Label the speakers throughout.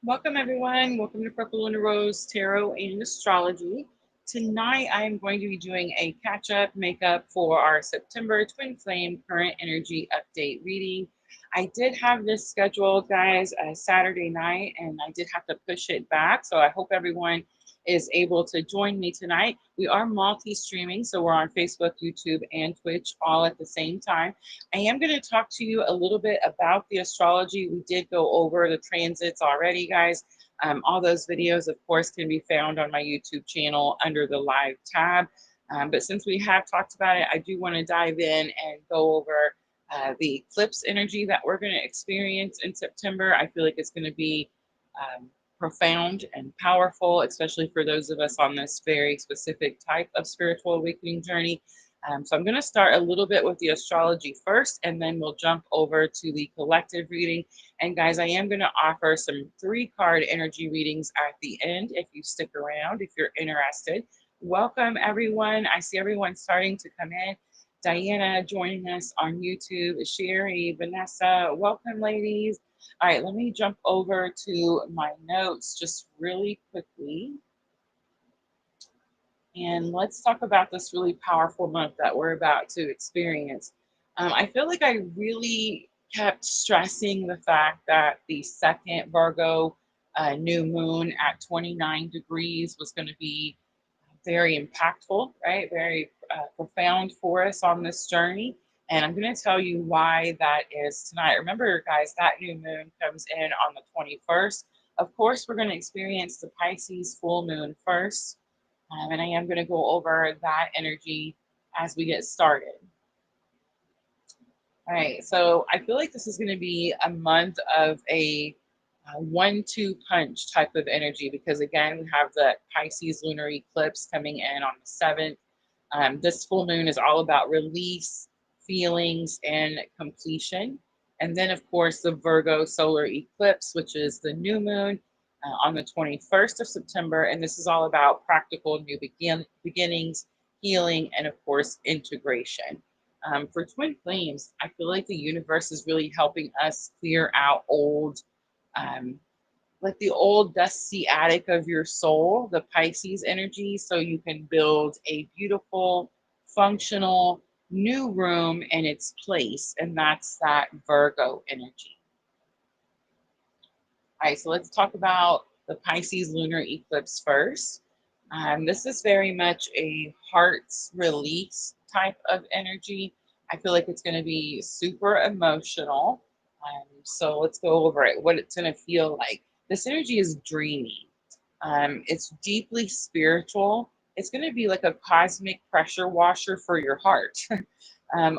Speaker 1: Welcome, everyone. Welcome to purplelunarose Tarot and Astrology. Tonight, I am going to be doing a catch-up makeup for our September Twin Flame Current Energy Update reading. I did have this scheduled, guys, Saturday night, and I did have to push it back. So I hope everyone is able to join me tonight. We are multi-streaming, so we're on Facebook, YouTube, and Twitch all at the same time. I am going to talk to you a little bit about the astrology. We did go over the transits already, guys. All those videos, of course, can be found on my YouTube channel under the live tab. But since we have talked about it, I do want to dive in and go over the eclipse energy that we're going to experience in September. I feel like it's going to be um, profound and powerful, especially for those of us on this very specific type of spiritual awakening journey. So I'm going to start a little bit with the astrology first, and then we'll jump over to the collective reading. And guys, I am going to offer some 3-card energy readings at the end if you stick around, if you're interested. Welcome, everyone. I see everyone starting to come in. Diana joining us on YouTube, Sherry, Vanessa, welcome, ladies. All right, let me jump over to my notes just really quickly. And let's talk about this really powerful month that we're about to experience. I feel like I really kept stressing the fact that the second Virgo new moon at 29 degrees was going to be very impactful, right? Very profound for us on this journey. And I'm going to tell you why that is tonight. Remember, guys, that new moon comes in on the 21st. Of course, we're going to experience the Pisces full moon first. And I am going to go over that energy as we get started. All right, so I feel like this is going to be a month of a 1-2 punch type of energy because, again, we have the Pisces lunar eclipse coming in on the 7th. This full moon is all about release, feelings, and completion. And then, of course, the Virgo solar eclipse, which is the new moon on the 21st of September. And this is all about practical new beginnings, healing, and, of course, integration. For Twin Flames, I feel like the universe is really helping us clear out old, like the old dusty attic of your soul, the Pisces energy, so you can build a beautiful, functional new room in its place. And that's that Virgo energy. All right, so let's talk about the Pisces lunar eclipse first. This is very much a heart's release type of energy. I feel like it's going to be super emotional. So let's go over it, what it's going to feel like. This energy is dreamy. It's deeply spiritual. It's going to be like a cosmic pressure washer for your heart.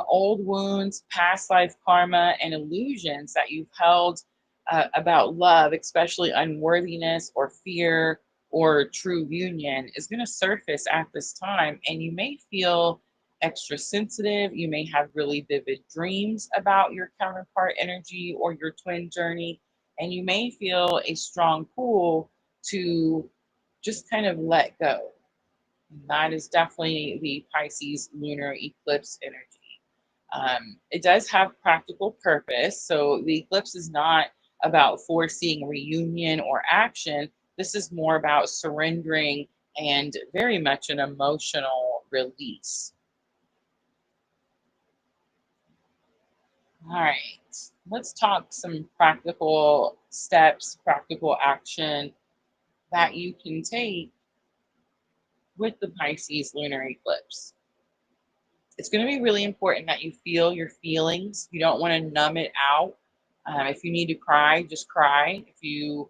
Speaker 1: Old wounds, past life karma, and illusions that you've held about love, especially unworthiness or fear or true union, is going to surface at this time. And you may feel extra sensitive. You may have really vivid dreams about your counterpart energy or your twin journey. And you may feel a strong pull to just kind of let go. That is definitely the Pisces lunar eclipse energy. It does have practical purpose. So the eclipse is not about forcing reunion or action. This is more about surrendering and very much an emotional release. All right, let's talk some practical steps, practical action that you can take with the Pisces lunar eclipse. It's going to be really important that you feel your feelings. You don't want to numb it out. If you need to cry, just cry. If you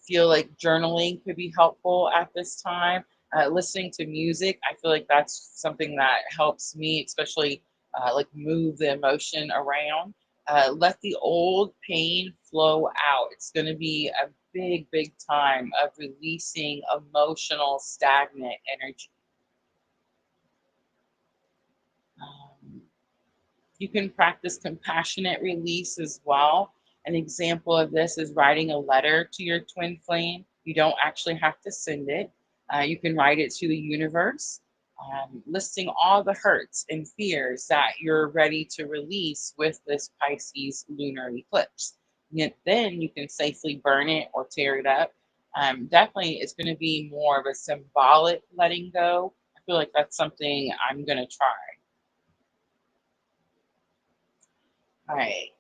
Speaker 1: feel like journaling could be helpful at this time, listening to music, I feel like that's something that helps me, especially like move the emotion around. Let the old pain flow out. It's going to be a big, big time of releasing emotional, stagnant energy. Um, You can practice compassionate release as well. An example of this is writing a letter to your twin flame. You don't actually have to send it. You can write it to the universe, listing all the hurts and fears that you're ready to release with this Pisces lunar eclipse. then you can safely burn it or tear it up. Definitely, it's going to be more of a symbolic letting go. I feel like that's something I'm going to try. All right.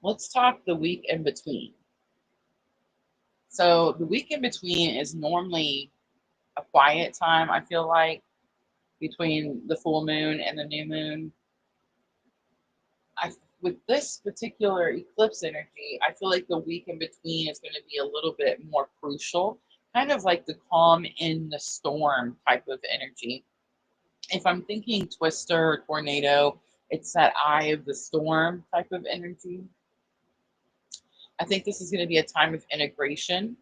Speaker 1: Let's talk the week in between. So the week in between is normally a quiet time, I feel like, between the full moon and the new moon. With this particular eclipse energy, I feel like the week in between is going to be a little bit more crucial, kind of like the calm in the storm type of energy. If I'm thinking twister or tornado, it's that eye of the storm type of energy. I think this is going to be a time of integration.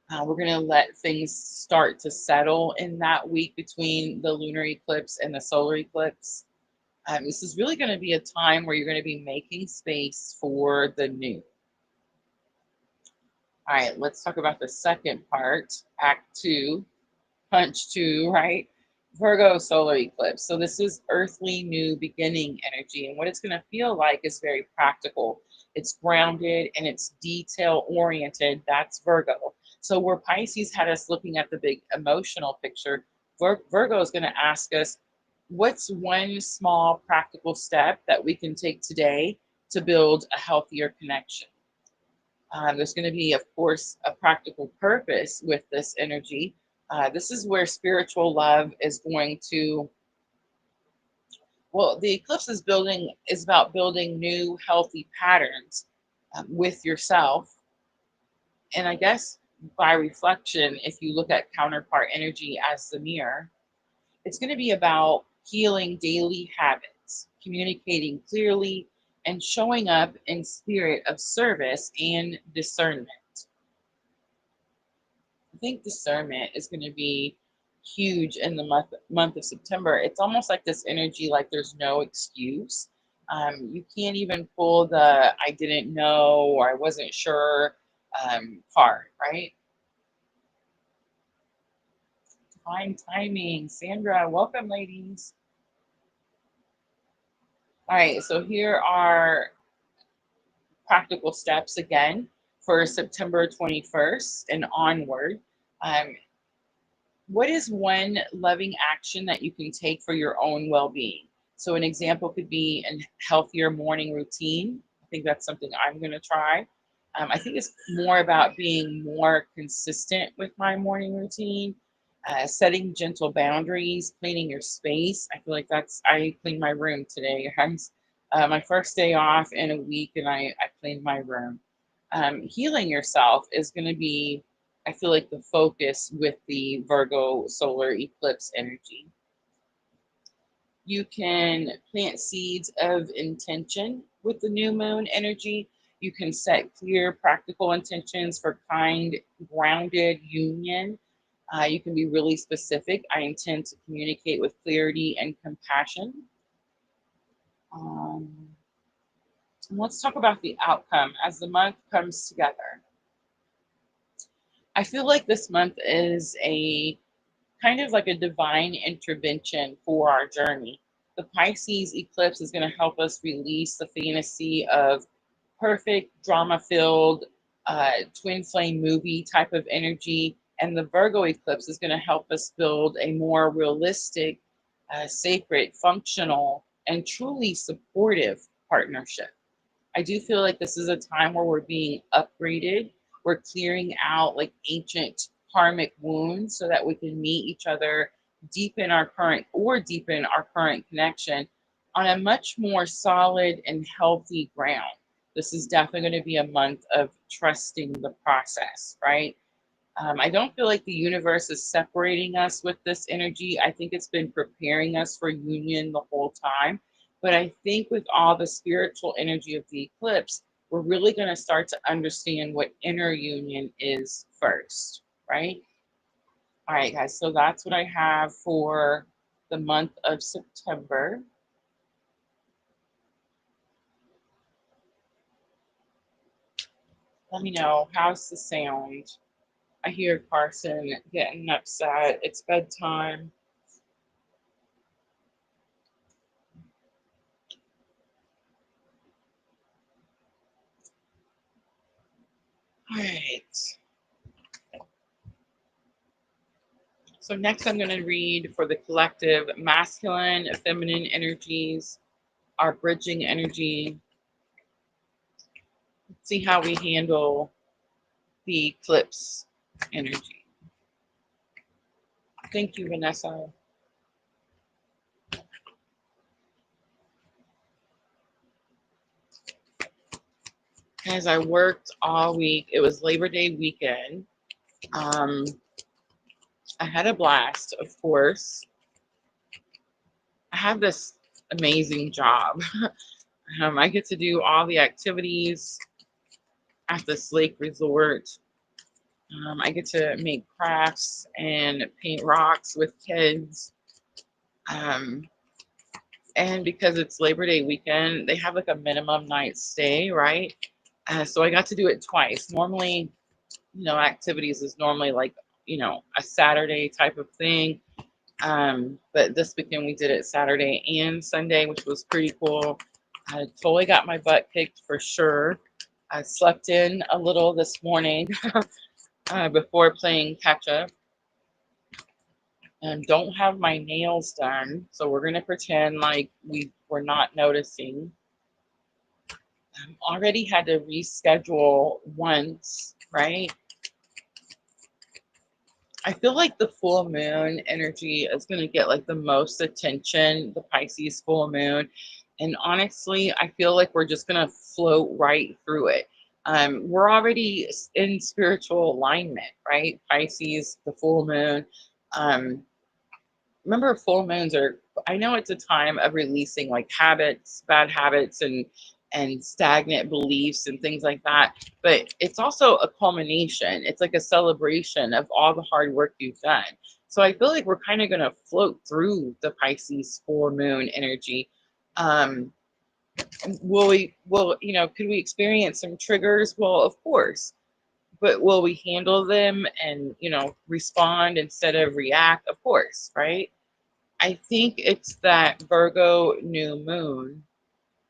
Speaker 1: We're going to let things start to settle in that week between the lunar eclipse and the solar eclipse. This is really going to be a time where you're going to be making space for the new. All right, let's talk about the second part, Act 2, Punch 2, right? Virgo solar eclipse. So this is earthly new beginning energy. And what it's going to feel like is very practical. It's grounded and it's detail oriented. That's Virgo. So where Pisces had us looking at the big emotional picture, Virgo is going to ask us, what's one small practical step that we can take today to build a healthier connection? There's going to be, of course, a practical purpose with this energy. This is where spiritual love is going to, well, the eclipse is about building new healthy patterns with yourself. And I guess by reflection, if you look at counterpart energy as the mirror, it's going to be about healing daily habits, communicating clearly, and showing up in spirit of service and discernment. I think discernment is going to be huge in the month of September. It's almost like this energy, like there's no excuse. You can't even pull the "I didn't know" or "I wasn't sure" card, right? Divine timing, Sandra. Welcome, ladies. All right, so here are practical steps again for September 21st and onward. Um, what is one loving action that you can take for your own well-being? So an example could be a healthier morning routine. I think that's something I'm going to try. I think it's more about being more consistent with my morning routine, setting gentle boundaries, cleaning your space. I feel like I cleaned my room today. My first day off in a week, and I cleaned my room. Healing yourself is going to be, I feel like, the focus with the Virgo solar eclipse energy. You can plant seeds of intention with the new moon energy. You can set clear, practical intentions for kind, grounded union. You can be really specific. I intend to communicate with clarity and compassion. Um, and let's talk about the outcome as the month comes together. I feel like this month is a kind of like a divine intervention for our journey. The Pisces eclipse is going to help us release the fantasy of perfect, drama filled, twin flame movie type of energy. And the Virgo eclipse is going to help us build a more realistic, sacred, functional, and truly supportive partnership. I do feel like this is a time where we're being upgraded. We're clearing out like ancient karmic wounds so that we can meet each other, deepen our current connection on a much more solid and healthy ground. This is definitely going to be a month of trusting the process, right? I don't feel like the universe is separating us with this energy. I think it's been preparing us for union the whole time. But I think with all the spiritual energy of the eclipse, we're really going to start to understand what inner union is first, right? All right, guys. So that's what I have for the month of September. Let me know, how's the sound? I hear Carson getting upset. It's bedtime. All right. So next I'm going to read for the collective masculine, feminine energies, our bridging energy. Let's see how we handle the eclipse energy. Thank you, Vanessa. As I worked all week, it was Labor Day weekend. I had a blast, of course. I have this amazing job. I get to do all the activities at this lake resort. I get to make crafts and paint rocks with kids. And because it's Labor Day weekend, they have like a minimum night stay, right? So I got to do it twice. Normally, activities is normally like, a Saturday type of thing. But this weekend we did it Saturday and Sunday, which was pretty cool. I totally got my butt kicked for sure. I slept in a little this morning before playing catch up. And don't have my nails done, so we're gonna pretend like we were not noticing. Already had to reschedule once, right? I feel like the full moon energy is going to get like the most attention, the Pisces full moon. And honestly, I feel like we're just going to float right through it. We're already in spiritual alignment, right? Pisces, the full moon. Remember, full moons are, I know it's a time of releasing like habits, bad habits, and stagnant beliefs and things like that, but it's also a culmination. It's like a celebration of all the hard work you've done. So I feel like we're kind of going to float through the Pisces full moon energy. Could we experience some triggers? Well, of course, but will we handle them and respond instead of react? Of course, right? I think it's that Virgo new moon.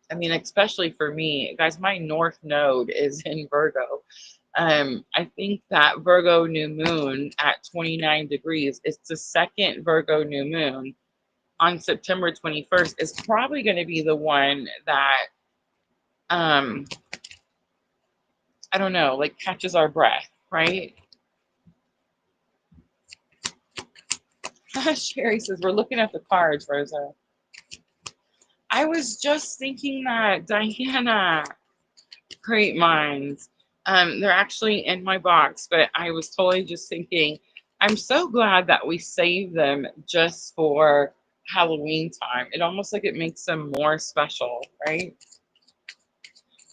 Speaker 1: I mean, especially for me, guys, my North Node is in Virgo. I think that Virgo new moon at 29 degrees, it's the second Virgo new moon on September 21st, is probably going to be the one that, I don't know, like catches our breath, right? Sherry says, we're looking at the cards, Rosa. I was just thinking that, Diana. Great minds. They're actually in my box, but I was totally just thinking, I'm so glad that we saved them just for Halloween time. It almost like it makes them more special, right?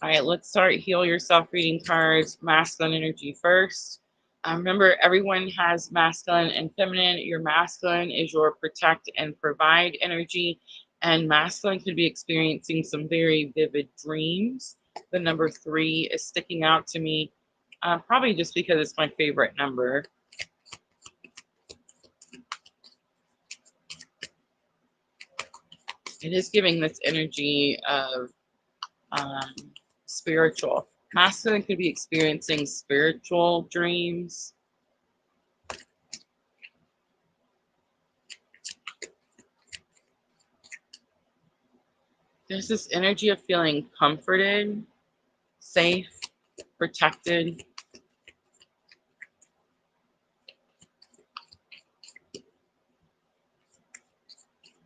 Speaker 1: All right, let's start Heal Yourself reading cards, masculine energy first. Remember, everyone has masculine and feminine. Your masculine is your protect and provide energy, and masculine could be experiencing some very vivid dreams. The number 3 is sticking out to me, probably just because it's my favorite number. It is giving this energy of spiritual. Masculine could be experiencing spiritual dreams. There's this energy of feeling comforted, safe, protected.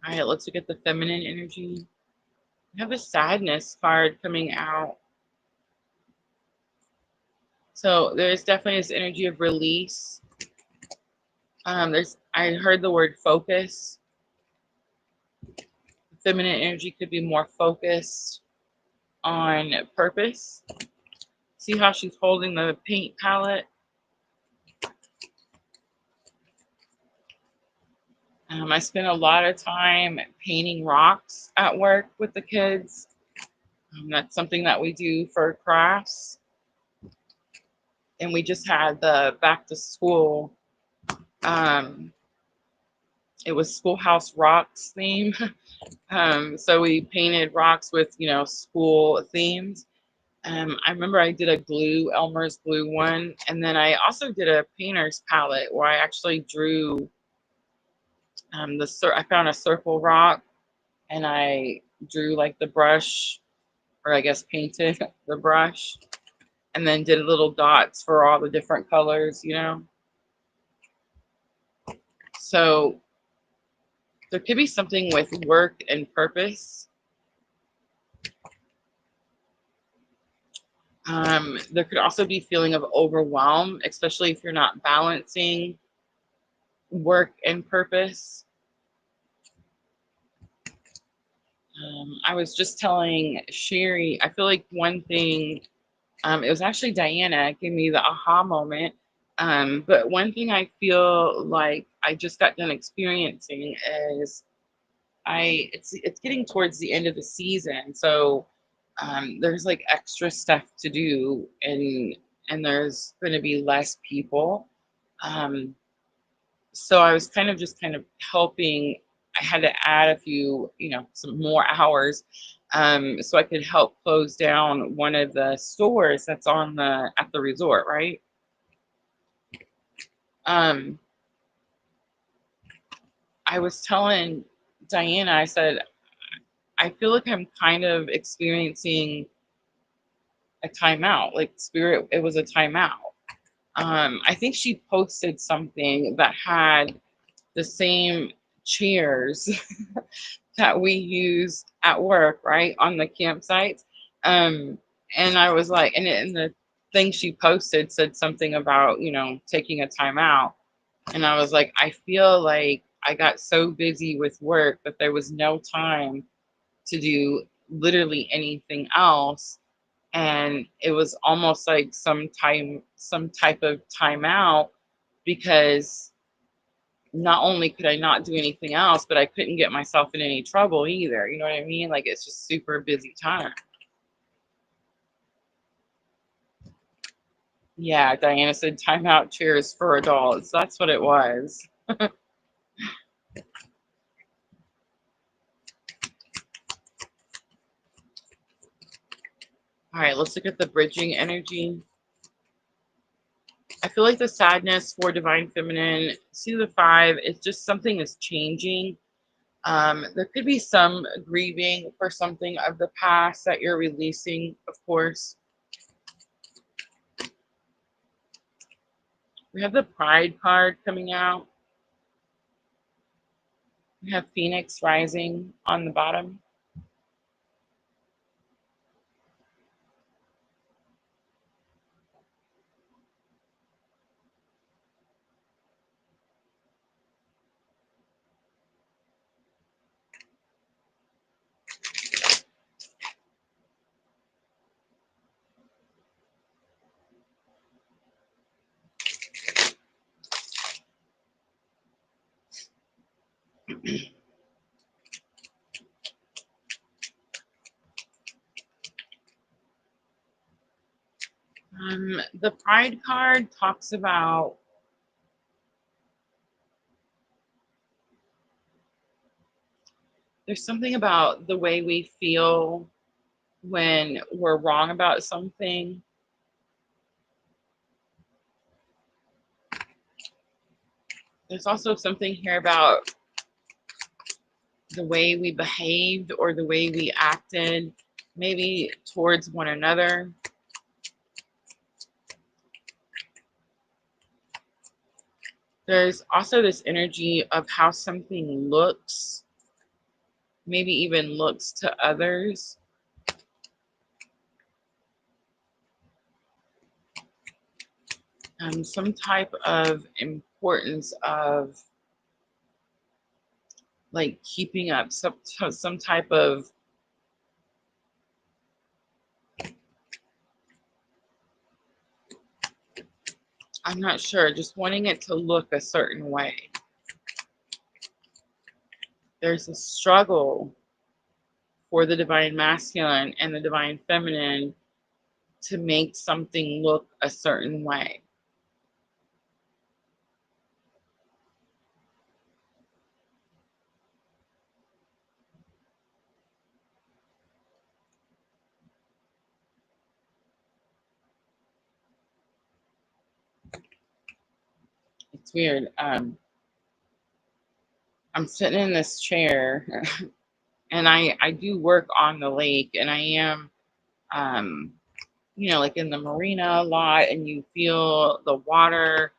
Speaker 1: All right, let's look at the feminine energy. We have a sadness card coming out. So there's definitely this energy of release. I heard the word focus. Feminine energy could be more focused on purpose. See how she's holding the paint palette? I spend a lot of time painting rocks at work with the kids. That's something that we do for crafts. and we just had the back to school. It was Schoolhouse Rocks theme. So we painted rocks with, school themes. I remember I did a Elmer's glue one, and then I also did a painter's palette where I actually drew I found a circle rock, and I drew like the brush, or I guess painted the brush, and then did little dots for all the different colors, So there could be something with work and purpose. There could also be feeling of overwhelm, especially if you're not balancing work and purpose. I was just telling Sherry, I feel like one thing, it was actually Diana gave me the aha moment. But one thing I feel like I just got done experiencing is it's getting towards the end of the season, so there's like extra stuff to do, and there's going to be less people. So I was kind of helping. I had to add a few, some more hours, so I could help close down one of the stores that's at the resort, right? I was telling Diana, I said, I feel like I'm kind of experiencing a timeout, like spirit, it was a timeout. I think she posted something that had the same chairs that we use at work, right, on the campsites. And I was like, and the thing she posted said something about, taking a timeout. And I was like, I feel like I got so busy with work that there was no time to do literally anything else. And it was almost like some type of timeout, because not only could I not do anything else, but I couldn't get myself in any trouble either. You know what I mean? Like, it's just super busy time. Yeah, Diana said timeout chairs for adults. That's what it was. All right, let's look at the bridging energy. I feel like the sadness for divine feminine, see the 5, it's just something is changing. There could be some grieving for something of the past that you're releasing, of course. We have the Pride card coming out. We have Phoenix rising on the bottom. The Pride card talks about there's something about the way we feel when we're wrong about something. There's also something here about the way we behaved or the way we acted, maybe towards one another. There's also this energy of how something looks, maybe even looks to others. Some type of importance of like keeping up some type of I'm not sure, just wanting it to look a certain way. There's a struggle for the divine masculine and the divine feminine to make something look a certain way. It's weird. I'm sitting in this chair and I do work on the lake, and I am, like in the marina a lot, and you feel the water,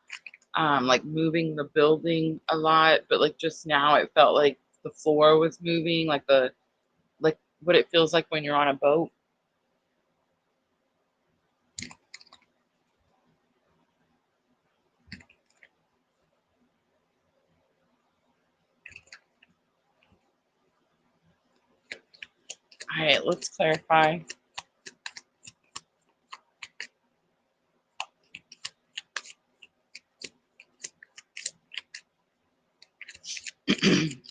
Speaker 1: like moving the building a lot. But like just now, it felt like the floor was moving, like what it feels like when you're on a boat. All right, let's clarify.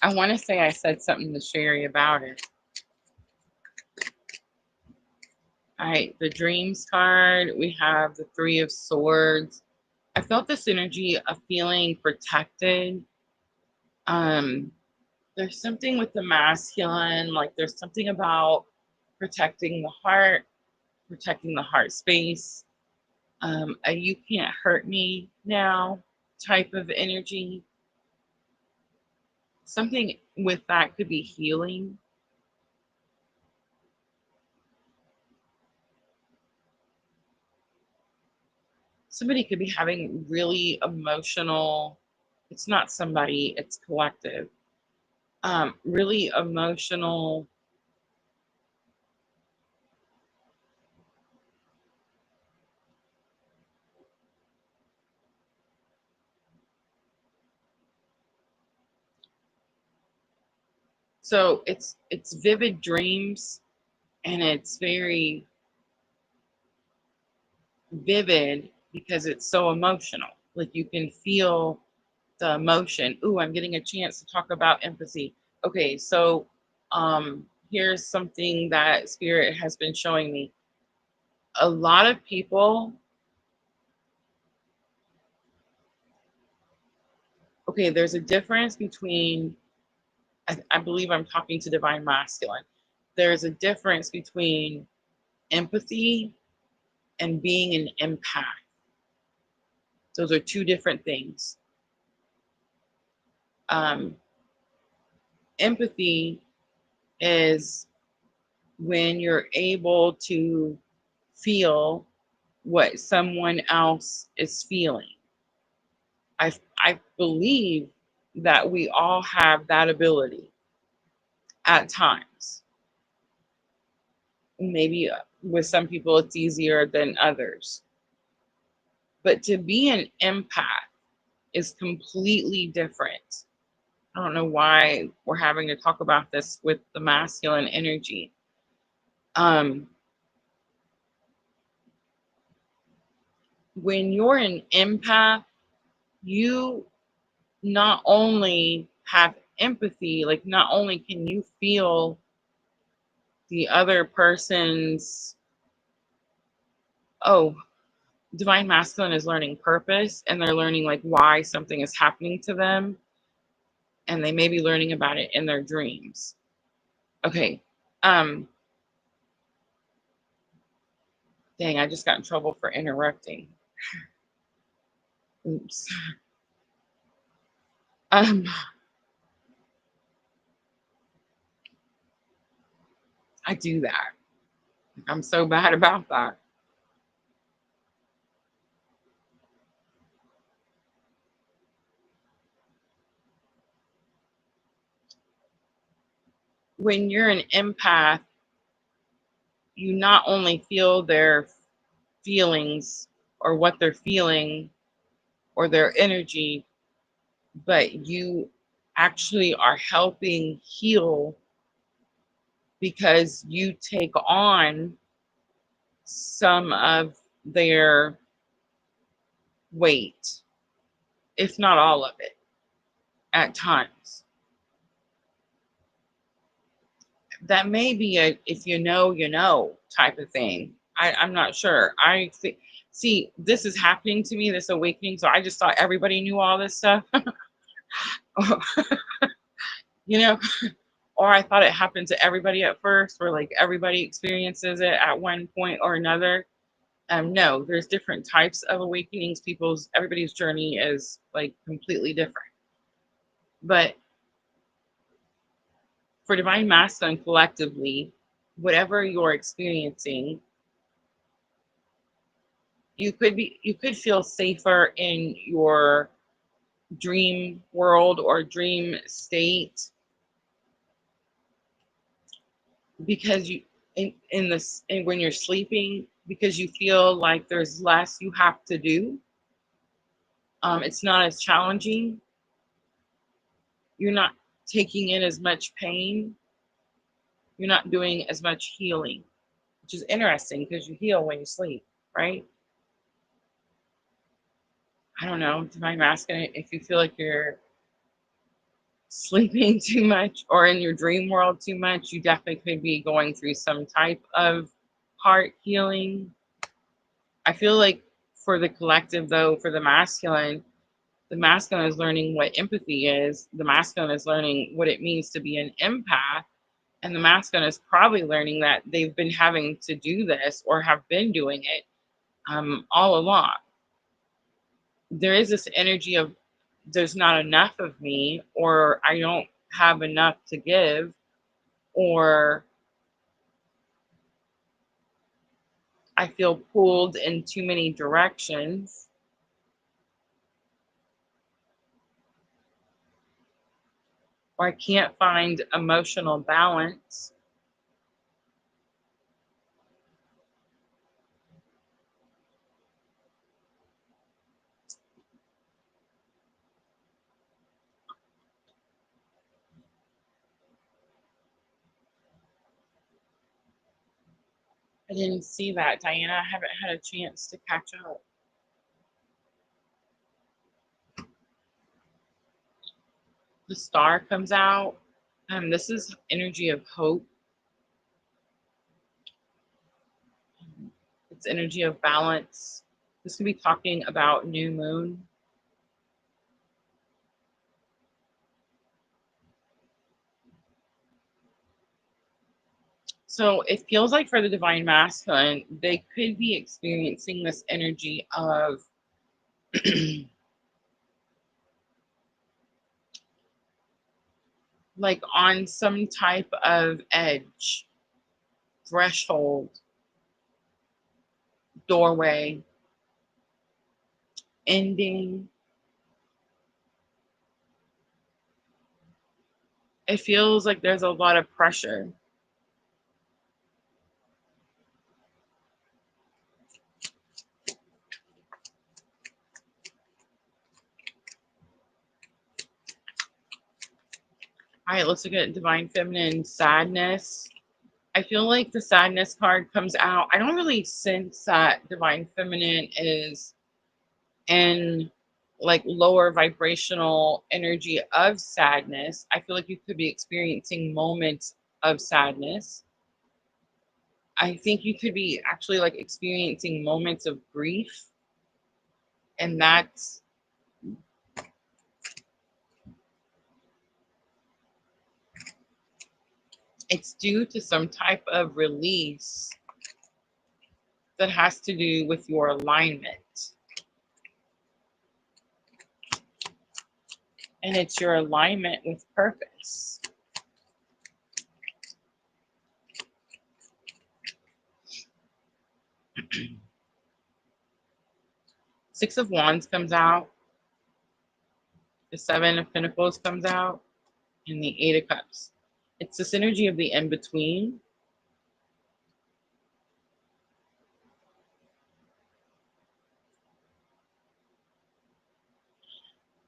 Speaker 1: I want to say I said something to Sherry about it. All right, the Dreams card. We have the Three of Swords. I felt this energy of feeling protected. There's something with the masculine, like there's something about protecting the heart, protecting the heart space. A you can't hurt me now type of energy. Something with that could be healing. Somebody could be having really emotional, it's not somebody, it's collective. Really emotional. So it's vivid dreams, and it's very vivid because it's so emotional. Like you can feel the emotion. Ooh, I'm getting a chance to talk about empathy. Okay, so here's something that Spirit has been showing me. A lot of people, okay, there's a difference between, I believe I'm talking to Divine Masculine. There's a difference between empathy and being an empath. Those are two different things. Empathy is when you're able to feel what someone else is feeling. I believe that we all have that ability at times. Maybe with some people it's easier than others. But to be an empath is completely different. I don't know why we're having to talk about this with the masculine energy. When you're an empath, you not only have empathy, like not only can you feel the other person's, Divine Masculine is learning purpose, and they're learning like why something is happening to them, and they may be learning about it in their dreams. Okay. Dang, I just got in trouble for interrupting. Oops. I do that. I'm so bad about that. When you're an empath, you not only feel their feelings or what they're feeling or their energy, but you actually are helping heal because you take on some of their weight, if not all of it, at times. That may be a if you know, you know type of thing. I'm not sure. I think, see, this is happening to me, this awakening. So I just thought everybody knew all this stuff, you know, or I thought it happened to everybody at first, where like everybody experiences it at one point or another. No, there's different types of awakenings. Everybody's journey is like completely different. But for divine masculine collectively, whatever you're experiencing, you could feel safer in your dream world or dream state, because and when you're sleeping, because you feel like there's less you have to do. It's not as challenging. You're not taking in as much pain. You're not doing as much healing, which is interesting because you heal when you sleep, right? I don't know, divine masculine, if you feel like you're sleeping too much or in your dream world too much, you definitely could be going through some type of heart healing. I feel like for the collective, though, for the masculine is learning what empathy is. The masculine is learning what it means to be an empath. And the masculine is probably learning that they've been having to do this or have been doing it all along. There is this energy of there's not enough of me, or I don't have enough to give, or I feel pulled in too many directions. Or I can't find emotional balance. I didn't see that, Diana. I haven't had a chance to catch up. The star comes out. This is energy of hope. It's energy of balance. This could be talking about new moon. So it feels like for the divine masculine, they could be experiencing this energy of like on some type of edge, threshold, doorway, ending. It feels like there's a lot of pressure. All right, let's look at divine feminine sadness. I feel like the sadness card comes out. I don't really sense that divine feminine is in like lower vibrational energy of sadness. I feel like you could be experiencing moments of sadness. I think you could be actually like experiencing moments of grief, and it's due to some type of release that has to do with your alignment. And it's your alignment with purpose. Six of Wands comes out. The Seven of Pentacles comes out. And the Eight of Cups. It's this energy of the in-between.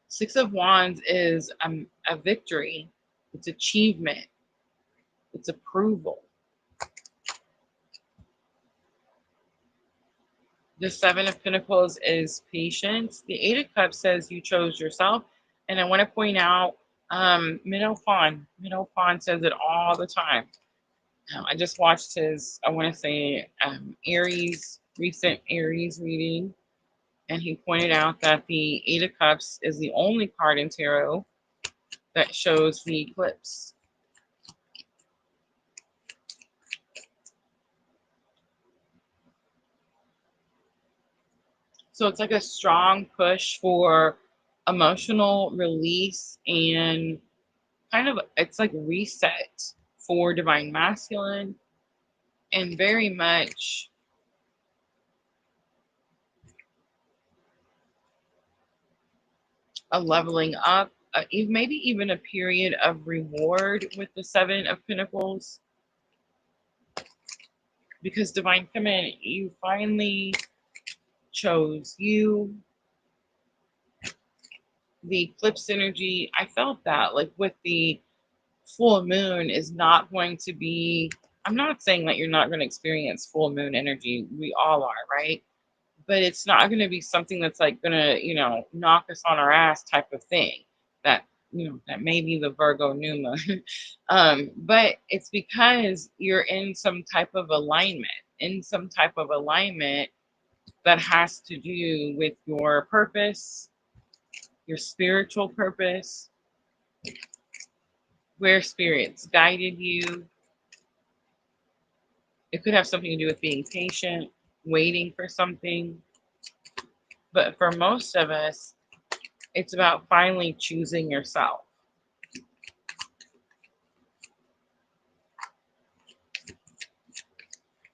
Speaker 1: Six of Wands is a victory. It's achievement. It's approval. The Seven of Pentacles is patience. The Eight of Cups says you chose yourself. And I want to point out, Minnow Fawn says it all the time. I just watched his, I want to say, recent Aries reading, and he pointed out that the Eight of Cups is the only card in tarot that shows the eclipse. So it's like a strong push for emotional release and kind of, it's like reset for divine masculine, and very much a leveling up, maybe even a period of reward with the Seven of Pentacles. Because divine feminine, you finally chose you. The eclipse energy, I felt that like with the full moon is not going to be, I'm not saying that you're not going to experience full moon energy. We all are, right? But it's not going to be something that's like going to, knock us on our ass type of thing. That, that may be the Virgo new moon. But it's because you're in some type of alignment, that has to do with your purpose, your spiritual purpose, where spirits guided you. It could have something to do with being patient, waiting for something. But for most of us, it's about finally choosing yourself.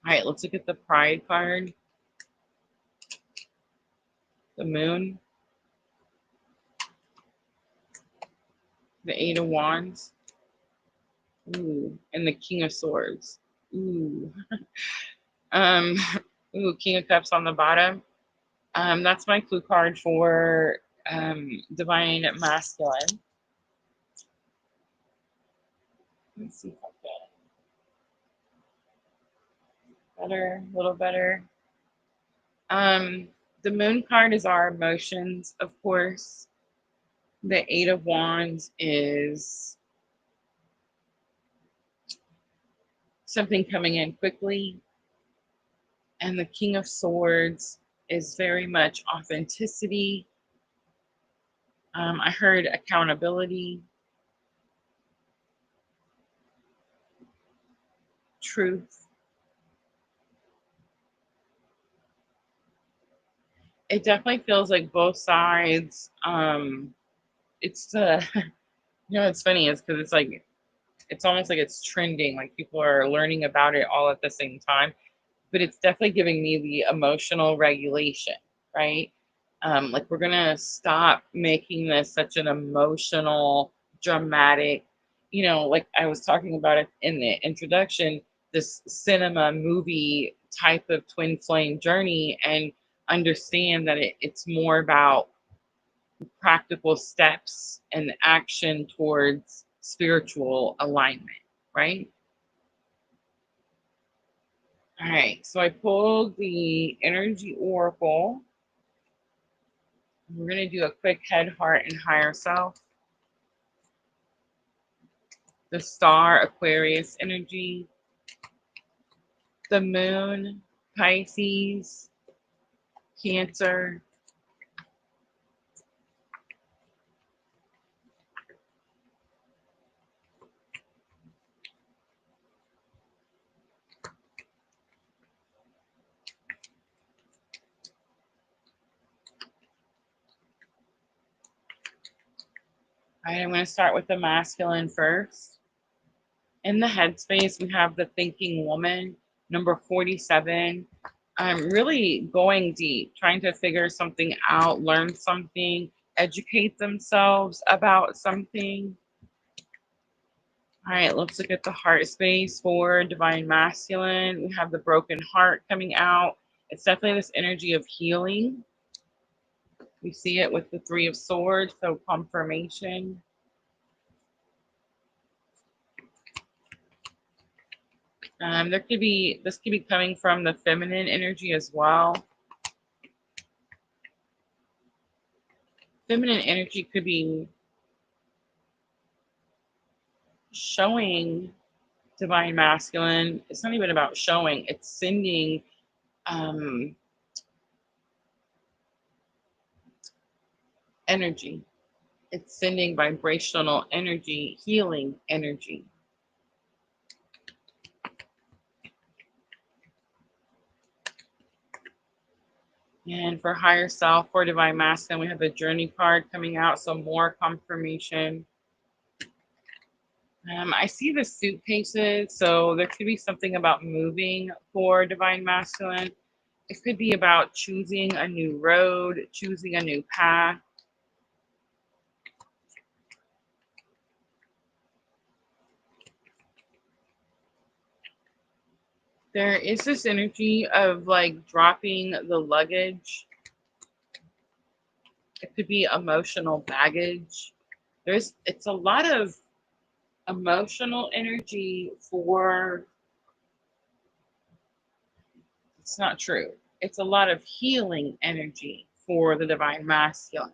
Speaker 1: All right, let's look at the Pride card. The Moon. The Eight of Wands. Ooh, and the King of Swords. Ooh. um, King of Cups on the bottom. That's my clue card for divine masculine. Let's see if I get better, a little better. The Moon card is our emotions, of course. The Eight of Wands is something coming in quickly. And the King of Swords is very much authenticity. I heard accountability, truth. It definitely feels like both sides. It's it's funny is because it's like, it's almost like it's trending, like people are learning about it all at the same time. But it's definitely giving me the emotional regulation, right? Like we're gonna stop making this such an emotional, dramatic, like I was talking about it in the introduction, this cinema movie type of twin flame journey, and understand that it's more about practical steps and action towards spiritual alignment, right? All right, so I pulled the Energy Oracle. We're going to do a quick head, heart, and higher self. The Star, Aquarius energy. The Moon, Pisces, Cancer. All right, I'm going to start with the masculine first. In the headspace, we have the Thinking Woman, number 47. I'm really going deep, trying to figure something out, learn something, educate themselves about something. All right, let's look at the heart space for divine masculine. We have the broken heart coming out. It's definitely this energy of healing. We see it with the Three of Swords, so confirmation. This could be coming from the feminine energy as well. Feminine energy could be showing divine masculine. It's not even about showing, it's sending energy. It's sending vibrational energy, healing energy. And for higher self, for divine masculine, we have the journey card coming out, so more confirmation. I see the suitcases, so there could be something about moving for divine masculine. It could be about choosing a new road, choosing a new path. There is this energy of like dropping the luggage. It could be emotional baggage. It's a lot of emotional energy for, it's not true. It's a lot of healing energy for the divine masculine.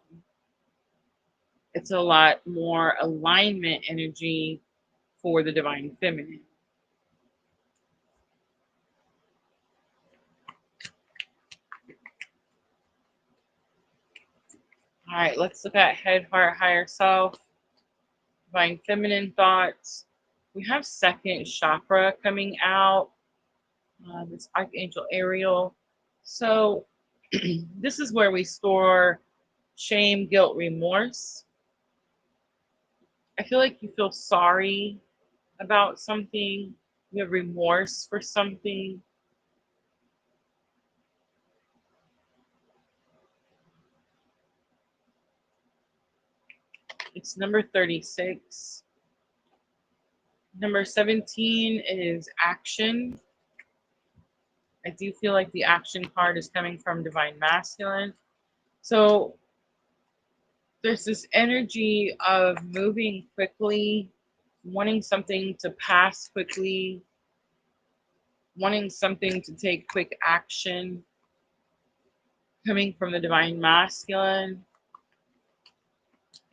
Speaker 1: It's a lot more alignment energy for the divine feminine. All right, let's look at head, heart, higher self, divine feminine thoughts. We have second chakra coming out. This Archangel Ariel. So this is where we store shame, guilt, remorse. I feel like you feel sorry about something. You have remorse for something. It's number 36. Number 17 is action. I do feel like the action card is coming from divine masculine. So there's this energy of moving quickly, wanting something to pass quickly, wanting something to take quick action, coming from the divine masculine.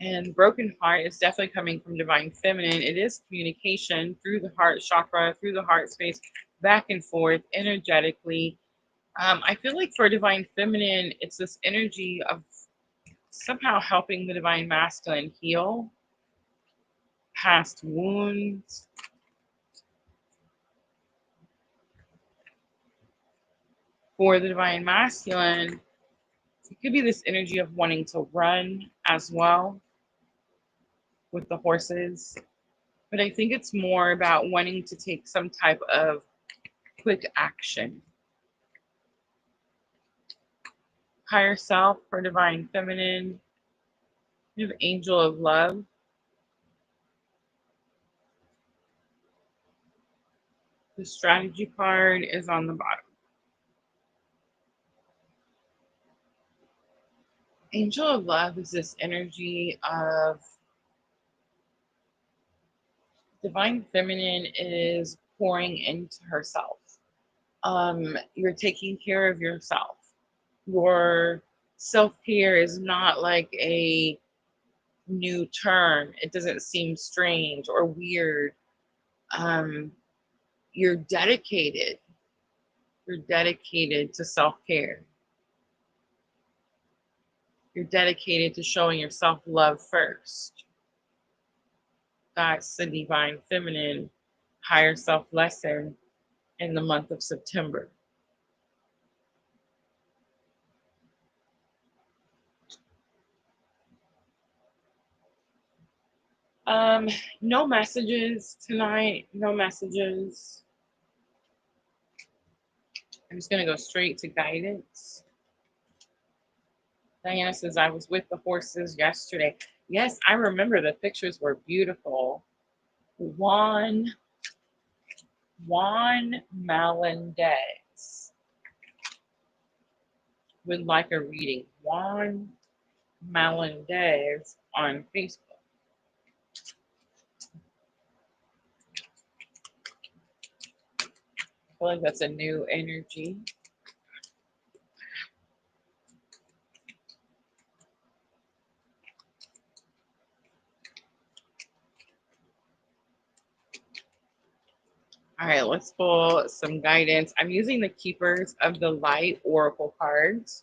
Speaker 1: And broken heart is definitely coming from divine feminine. It is communication through the heart chakra, through the heart space, back and forth energetically. I feel like for divine feminine, it's this energy of somehow helping the divine masculine heal past wounds. For the divine masculine, it could be this energy of wanting to run as well with the horses. But I think it's more about wanting to take some type of quick action. Higher self for divine feminine. You have angel of love. The strategy card is on the bottom. Angel of love is this energy of divine feminine is pouring into herself. You're taking care of yourself. Your self-care is not like a new term. It doesn't seem strange or weird. You're dedicated. You're dedicated to self-care. You're dedicated to showing yourself love first. That's the divine feminine higher self lesson in the month of September. No messages tonight. No messages. I'm just going to go straight to guidance. Diana says, I was with the horses yesterday. Yes, I remember the pictures were beautiful. Juan Melendez would like a reading. Juan Melendez on Facebook. I feel like that's a new energy. All right, let's pull some guidance. I'm using the Keepers of the Light Oracle cards.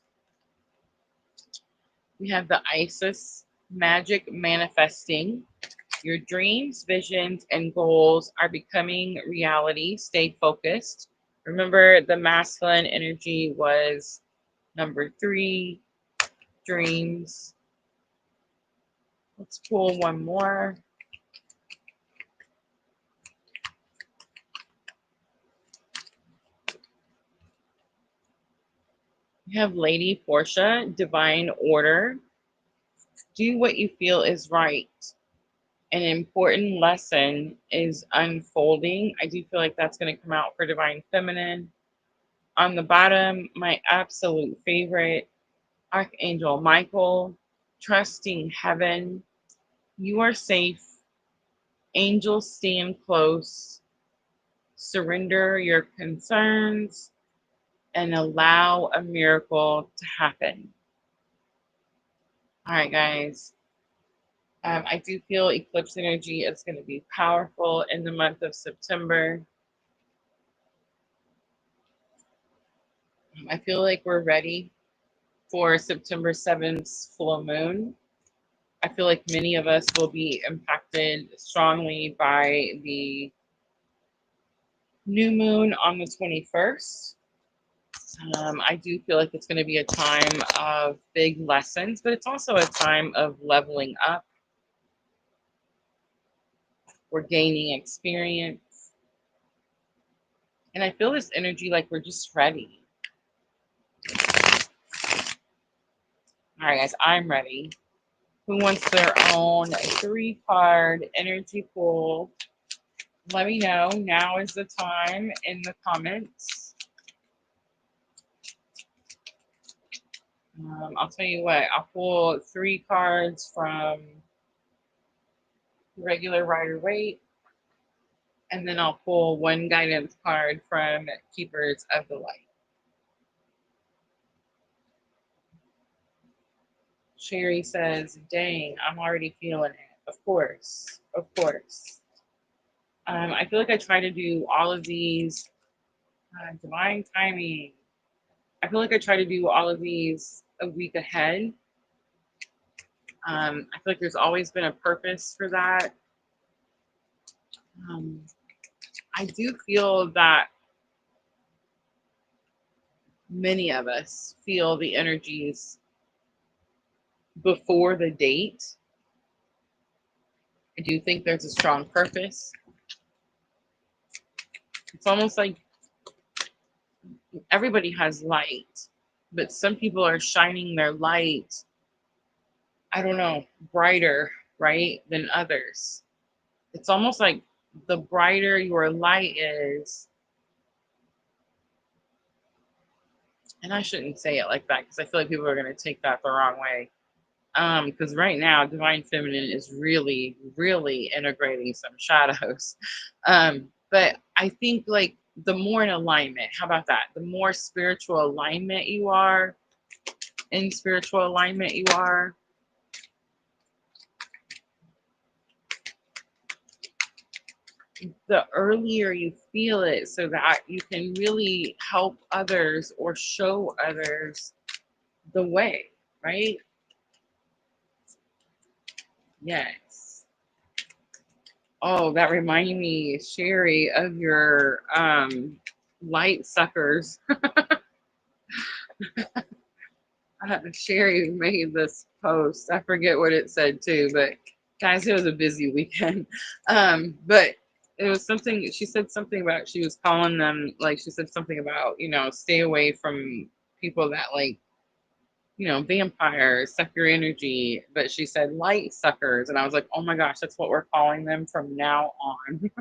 Speaker 1: We have the Isis Magic Manifesting. Your dreams, visions, and goals are becoming reality. Stay focused. Remember, the masculine energy was number 3, dreams. Let's pull one more. We have Lady Portia, Divine Order. Do what you feel is right. An important lesson is unfolding. I do feel like that's going to come out for Divine Feminine. On the bottom, my absolute favorite, Archangel Michael, trusting heaven. You are safe. Angels stand close. Surrender your concerns and allow a miracle to happen. All right, guys. I do feel eclipse energy is going to be powerful in the month of September. I feel like we're ready for September 7th full moon. I feel like many of us will be impacted strongly by the new moon on the 21st. I do feel like it's going to be a time of big lessons, but it's also a time of leveling up. We're gaining experience. And I feel this energy like we're just ready. All right, guys, I'm ready. Who wants their own 3-card energy pull? Let me know. Now is the time in the comments. I'll tell you what, I'll pull 3 cards from regular Rider-Waite, and then I'll pull 1 guidance card from Keepers of the Light. Sherry says, dang, I'm already feeling it. Of course, of course. I feel like I try to do all of these, divine timing. I feel like I try to do all of these a week ahead. I feel like there's always been a purpose for that. I do feel that many of us feel the energies before the date. I do think there's a strong purpose. It's almost like everybody has light, but some people are shining their light, I don't know, brighter, right, than others. It's almost like the brighter your light is, and I shouldn't say it like that because I feel like people are going to take that the wrong way. Because right now, Divine Feminine is really, really integrating some shadows. But I think like the more in alignment, how about that? The more spiritual alignment you are, in spiritual alignment you are, the earlier you feel it so that you can really help others or show others the way, right? Yes. Oh, that reminded me, Sherry, of your light suckers. Sherry made this post. I forget what it said too, but guys, it was a busy weekend. But it was something, she said something about, she was calling them, like she said something about, stay away from people that like, vampires suck your energy. But she said light suckers. And I was like, oh my gosh, that's what we're calling them from now on.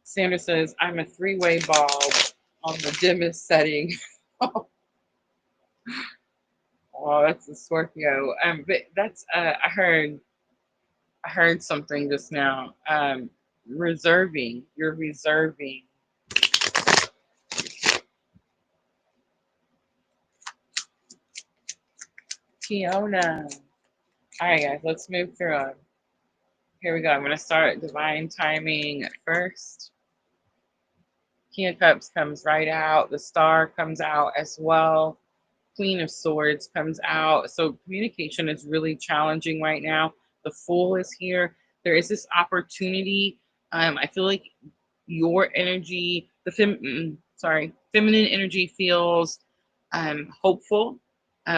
Speaker 1: Sandra says, I'm a 3-way bulb on the dimmest setting. Oh, that's a Scorpio. But that's I heard something just now. Reserving. You're reserving. Fiona. All right, guys, let's move through them. Here we go. I'm going to start divine timing first. King of Cups comes right out. The Star comes out as well. Queen of Swords comes out. So communication is really challenging right now. The Fool is here. There is this opportunity. I feel like your energy, feminine energy feels hopeful,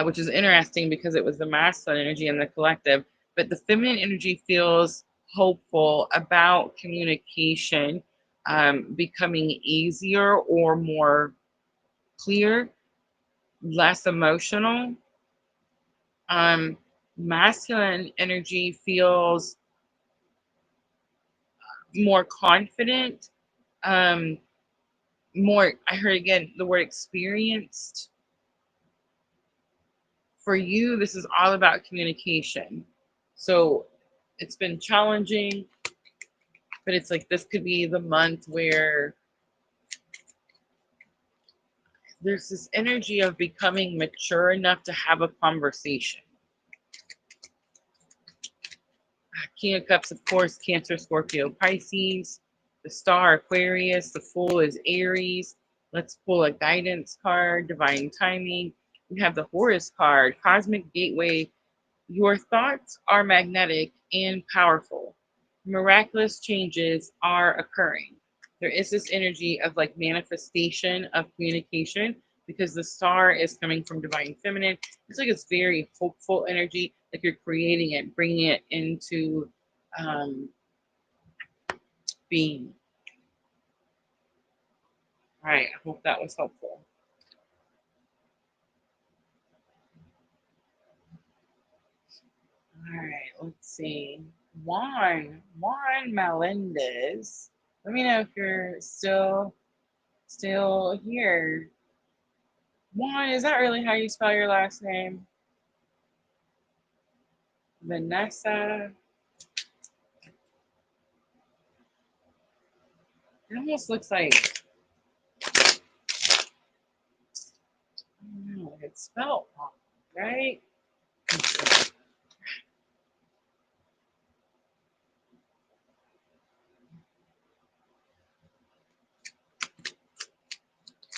Speaker 1: which is interesting because it was the masculine energy in the collective. But the feminine energy feels hopeful about communication becoming easier or more clear, less emotional. Masculine energy feels more confident, more, I heard again the word experienced. For you, this is all about communication. So it's been challenging, but it's like this could be the month where there's this energy of becoming mature enough to have a conversation. King of Cups, of course, Cancer, Scorpio, Pisces. The Star, Aquarius. The Fool is Aries. Let's pull a guidance card, divine timing. We have the Horus card, Cosmic Gateway. Your thoughts are magnetic and powerful. Miraculous changes are occurring. There is this energy of like manifestation of communication because the Star is coming from divine feminine. It's like it's very hopeful energy, like you're creating it, bringing it into being. All right, I hope that was helpful. All right, let's see. Juan Melendez. Let me know if you're still here. Juan, is that really how you spell your last name? Vanessa. It almost looks like, I don't know, it's spelled wrong, right?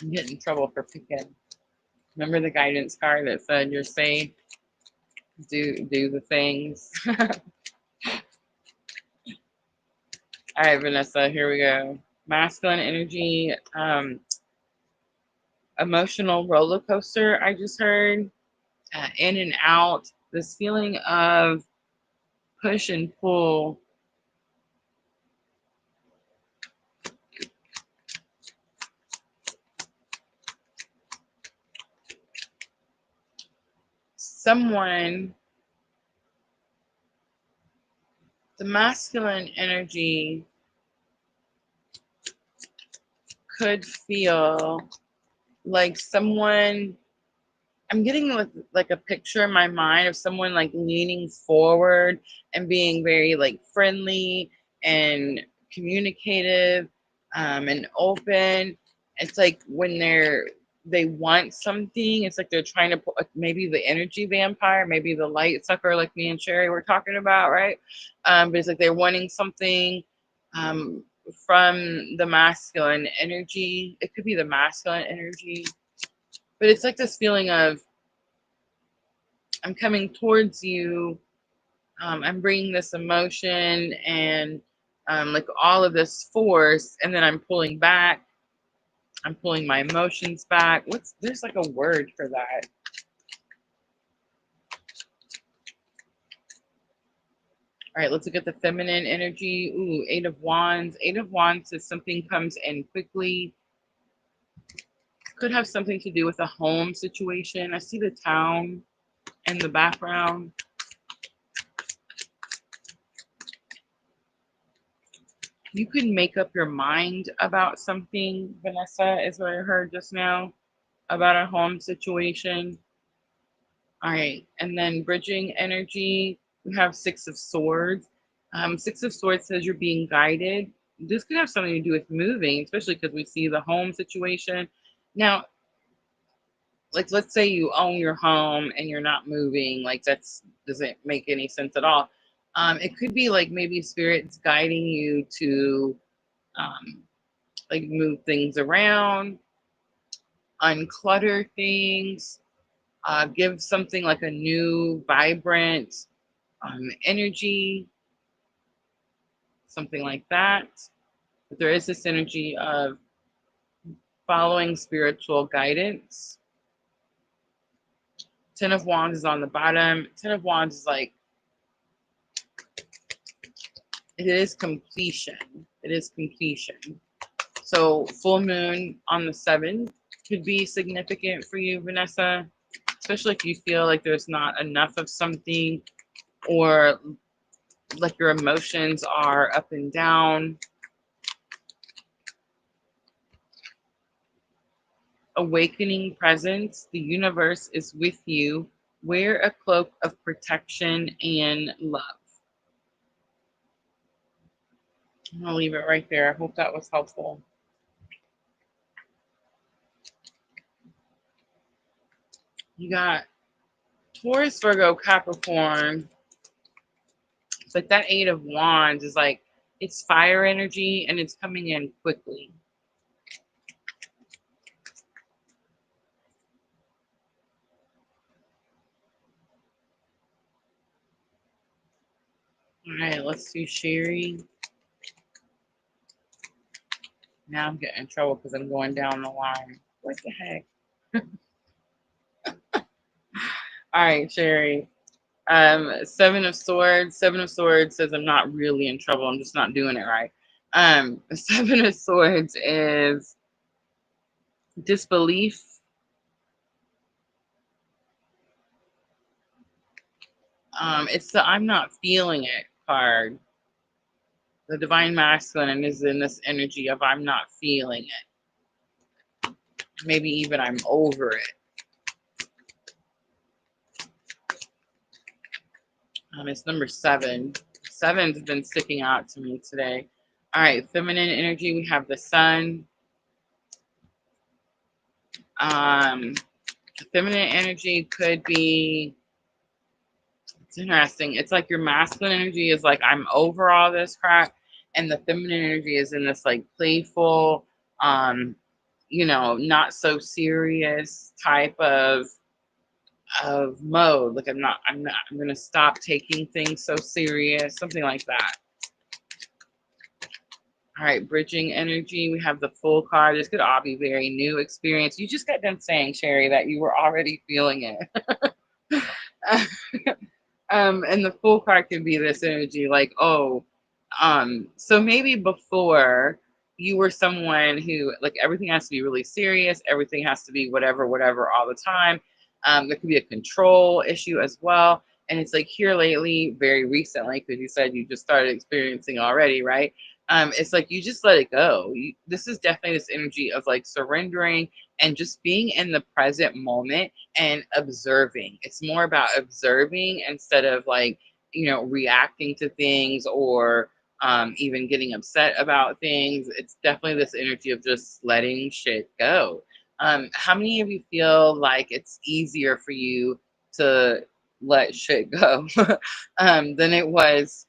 Speaker 1: I'm getting in trouble for picking. Remember the guidance card that said you're safe? Do the things. All right, Vanessa, here we go. Masculine energy, emotional roller coaster, I just heard. In and out. This feeling of push and pull. Someone, the masculine energy could feel like someone, I'm getting like a picture in my mind of someone like leaning forward and being very like friendly and communicative and open. It's like when they want something, it's like they're trying to put maybe the energy vampire, maybe the light sucker, like me and Sherry were talking about, right? But it's like they're wanting something from the masculine energy. It could be the masculine energy, but it's like this feeling of I'm coming towards you. I'm bringing this emotion and like all of this force, and then I'm pulling back. I'm pulling my emotions back. There's like a word for that. All right, let's look at the feminine energy. Ooh, Eight of Wands. Eight of Wands is something comes in quickly. Could have something to do with a home situation. I see the town in the background. You could make up your mind about something, Vanessa, is what I heard just now, about a home situation. All right, and then bridging energy, we have Six of Swords. Six of Swords says you're being guided. This could have something to do with moving, especially because we see the home situation. Now, like let's say you own your home and you're not moving, like that's doesn't make any sense at all. It could be like maybe spirits guiding you to like move things around, unclutter things, give something like a new, vibrant energy, something like that. But there is this energy of following spiritual guidance. Ten of Wands is on the bottom. Ten of Wands is like, it is completion. It is completion. So full moon on the 7th could be significant for you, Vanessa, especially if you feel like there's not enough of something, or like your emotions are up and down. Awakening presence, the universe is with you. Wear a cloak of protection and love. I'll leave it right there. I hope that was helpful. You got Taurus, Virgo, Capricorn. But that 8 of Wands is like, it's fire energy and it's coming in quickly. All right, let's do Sherry. Now I'm getting in trouble because I'm going down the line. What the heck? All right, Sherry. 7 of Swords. 7 of Swords says I'm not really in trouble. I'm just not doing it right. 7 of Swords is disbelief. It's the I'm not feeling it card. The Divine Masculine is in this energy of I'm not feeling it. Maybe even I'm over it. It's number 7. 7's been sticking out to me today. All right, feminine energy, we have the Sun. Feminine energy could be, it's interesting. It's like your masculine energy is like, I'm over all this crap. And the feminine energy is in this like playful, you know, not so serious type of mode. Like I'm going to stop taking things so serious, something like that. All right, bridging energy. We have the Fool card. This could all be very new experience. You just got done saying, Sherry, that you were already feeling it. And the Fool card can be this energy like, oh, so maybe before you were someone who like everything has to be really serious, everything has to be whatever, whatever all the time. There could be a control issue as well. And it's like here lately, very recently, because you said you just started experiencing already, right? It's like you just let it go. This is definitely this energy of like surrendering and just being in the present moment and observing. It's more about observing instead of like, you know, reacting to things or even getting upset about things. It's definitely this energy of just letting shit go. How many of you feel like it's easier for you to let shit go than it was,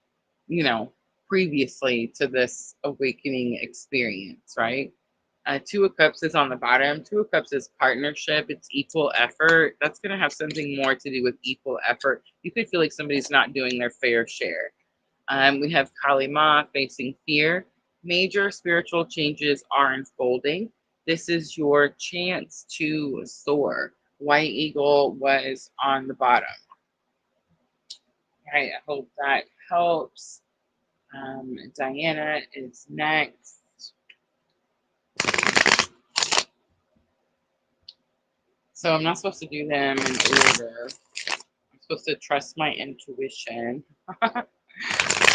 Speaker 1: you know, previously to this awakening experience, right? 2 of Cups is on the bottom. 2 of Cups is partnership. It's equal effort. That's going to have something more to do with equal effort. You could feel like somebody's not doing their fair share. We have Kali Ma facing fear. Major spiritual changes are unfolding. This is your chance to soar. White Eagle was on the bottom. All right, I hope that helps. Diana is next. So I'm not supposed to do them in order. I'm supposed to trust my intuition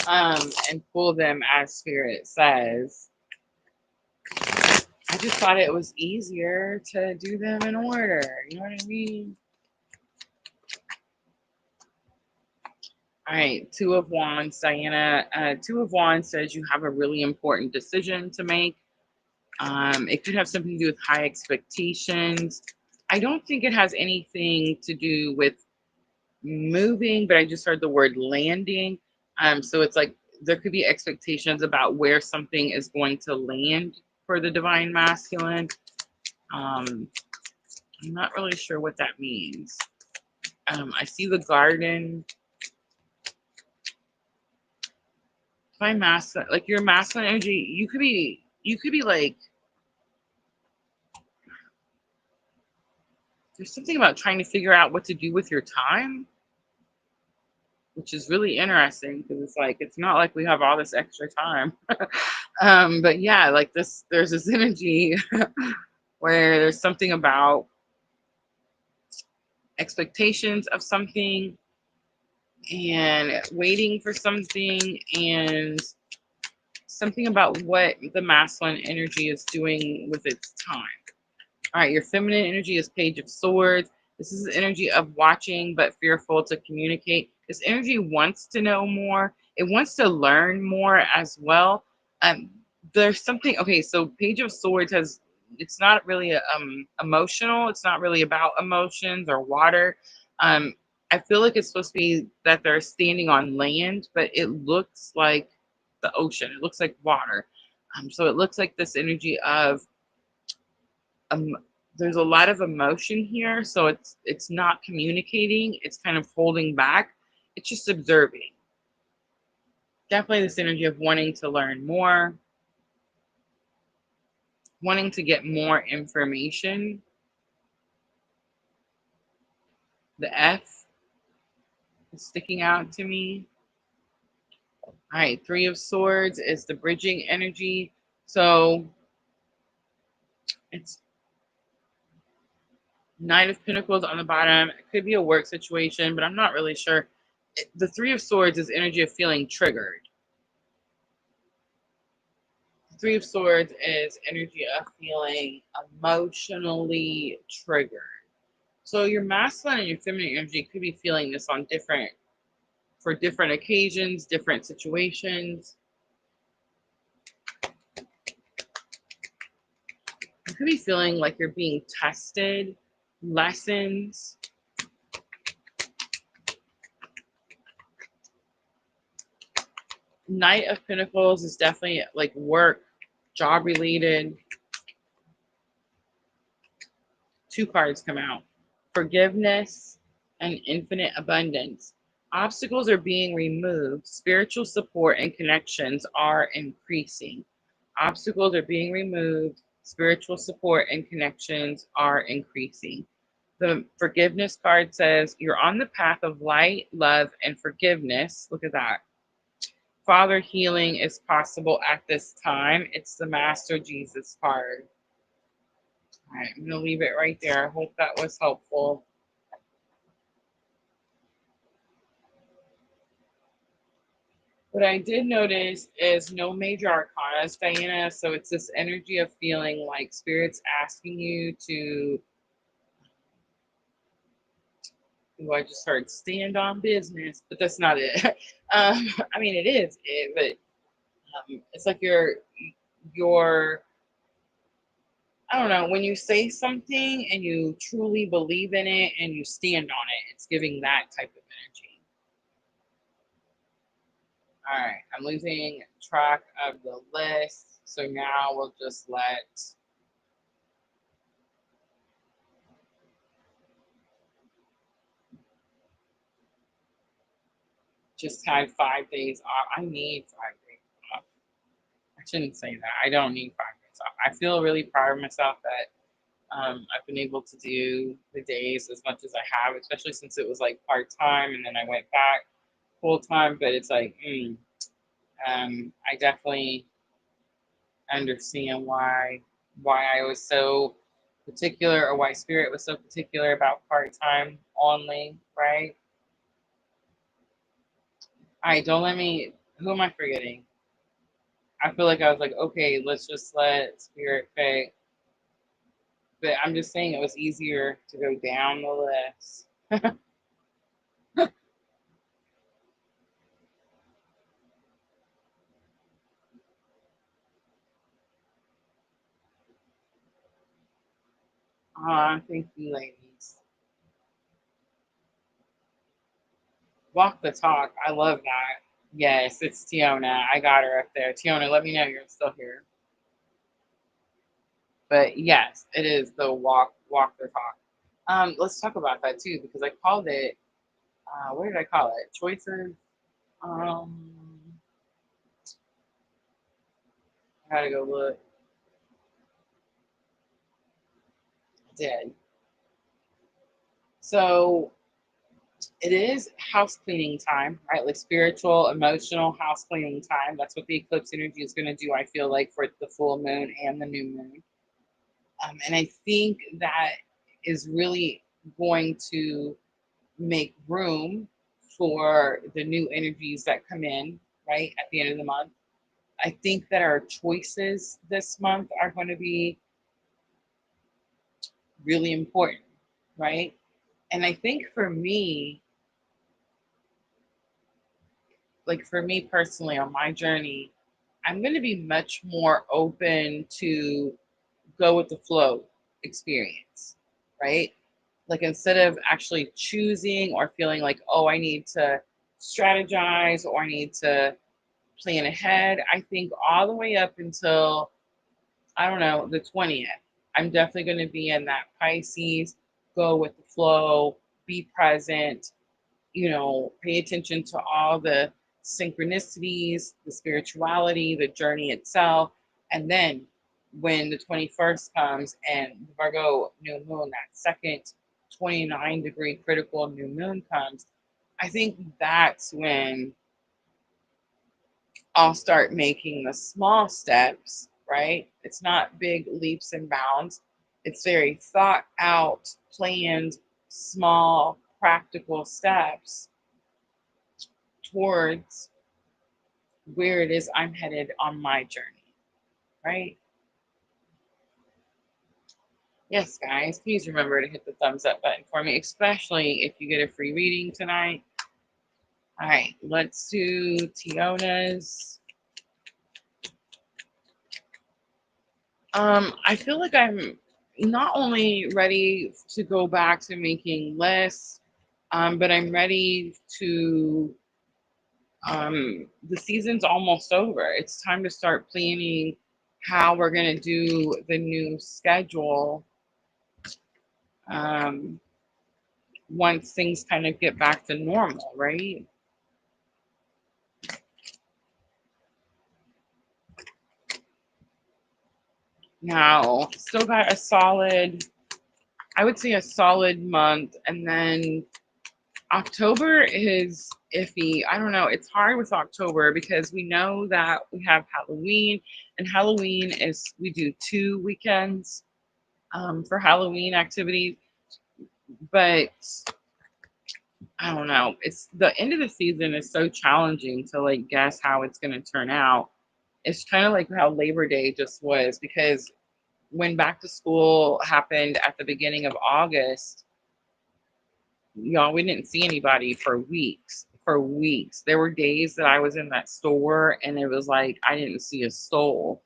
Speaker 1: and pull them as Spirit says. I just thought it was easier to do them in order. You know what I mean? All right, 2 of Wands, Diana. 2 of Wands says you have a really important decision to make. It could have something to do with high expectations. I don't think it has anything to do with moving, but I just heard the word landing. So it's like there could be expectations about where something is going to land for the divine masculine. I'm not really sure what that means. I see the garden. Divine masculine, like your masculine energy, you could be like, there's something about trying to figure out what to do with your time, which is really interesting because it's like it's not like we have all this extra time. But yeah, like there's this energy where there's something about expectations of something and waiting for something, and something about what the masculine energy is doing with its time. All right, your feminine energy is Page of Swords. This is the energy of watching but fearful to communicate. This energy wants to know more. It wants to learn more as well. Um, there's something, okay, so Page of Swords has, it's not really emotional. It's not really about emotions or water. I feel like it's supposed to be that they're standing on land, but it looks like the ocean. It looks like water. So it looks like this energy of um, there's a lot of emotion here, so it's not communicating. It's kind of holding back. It's just observing. Definitely this energy of wanting to learn more, wanting to get more information. The F is sticking out to me. All right, Three of Swords is the bridging energy. So it's Knight of Pentacles on the bottom. It could be a work situation, but I'm not really sure. The Three of Swords is energy of feeling triggered. Three of Swords is energy of feeling emotionally triggered. So your masculine and your feminine energy could be feeling this on for different occasions, different situations. You could be feeling like you're being tested, lessons. Knight of Pentacles is definitely like work, job related. Two cards come out. Forgiveness and infinite abundance. Obstacles are being removed. Spiritual support and connections are increasing. Obstacles are being removed. Spiritual support and connections are increasing. The forgiveness card says you're on the path of light, love, and forgiveness. Look at that. Father, healing is possible at this time. It's the Master Jesus card. All right, I'm going to leave it right there. I hope that was helpful. What I did notice is no major arcanas, Diana. So it's this energy of feeling like Spirit's asking you to, I just heard stand on business, but that's not it. I mean, it is it, but it's like you're, I don't know, when you say something and you truly believe in it and you stand on it, it's giving that type of energy. All right, I'm losing track of the list. So now we'll just had 5 days off. I need 5 days off. I shouldn't say that. I don't need 5 days off. I feel really proud of myself that I've been able to do the days as much as I have, especially since it was like part time and then I went back full time. But it's like, I definitely understand why I was so particular, or why Spirit was so particular about part time only, right? All right, don't let me. Who am I forgetting? I feel like I was like, okay, let's just let Spirit pick. But I'm just saying it was easier to go down the list. Thank you, ladies. Walk the talk. I love that. Yes, it's Tiona. I got her up there. Tiona, let me know you're still here. But yes, it is the walk the talk. Let's talk about that too because I called it. What did I call it? Choices. Um, I gotta go look. I did. So it is house cleaning time, right? Like spiritual, emotional house cleaning time. That's what the eclipse energy is going to do, I feel like, for the full moon and the new moon. And I think that is really going to make room for the new energies that come in, right, at the end of the month. I think that our choices this month are going to be really important, right? And I think for me, like for me personally on my journey, I'm going to be much more open to go with the flow experience, right? Like instead of actually choosing or feeling like, oh, I need to strategize or I need to plan ahead, I think all the way up until, I don't know, the 20th, I'm definitely going to be in that Pisces, go with the flow, be present, pay attention to all the synchronicities, the spirituality, the journey itself. And then when the 21st comes and the Virgo new moon, that second 29-degree critical new moon comes, I think that's when I'll start making the small steps, right? It's not big leaps and bounds. It's very thought out, planned, small, practical steps towards where it is I'm headed on my journey, right? Yes, guys, please remember to hit the thumbs up button for me, especially if you get a free reading tonight. All right, let's do Tiona's. I feel like I'm not only ready to go back to making lists, but I'm ready to the season's almost over. It's time to start planning how we're going to do the new schedule um, once things kind of get back to normal, right? Now, still got a solid, I would say a solid month. And then October is iffy. I don't know. It's hard with October because we know that we have Halloween, and Halloween is, we do 2 weekends for Halloween activities. But I don't know. It's the end of the season is so challenging to like guess how it's going to turn out. It's kind of like how Labor Day just was because when back to school happened at the beginning of August, y'all, we didn't see anybody for weeks. For weeks. There were days that I was in that store and it was like I didn't see a soul.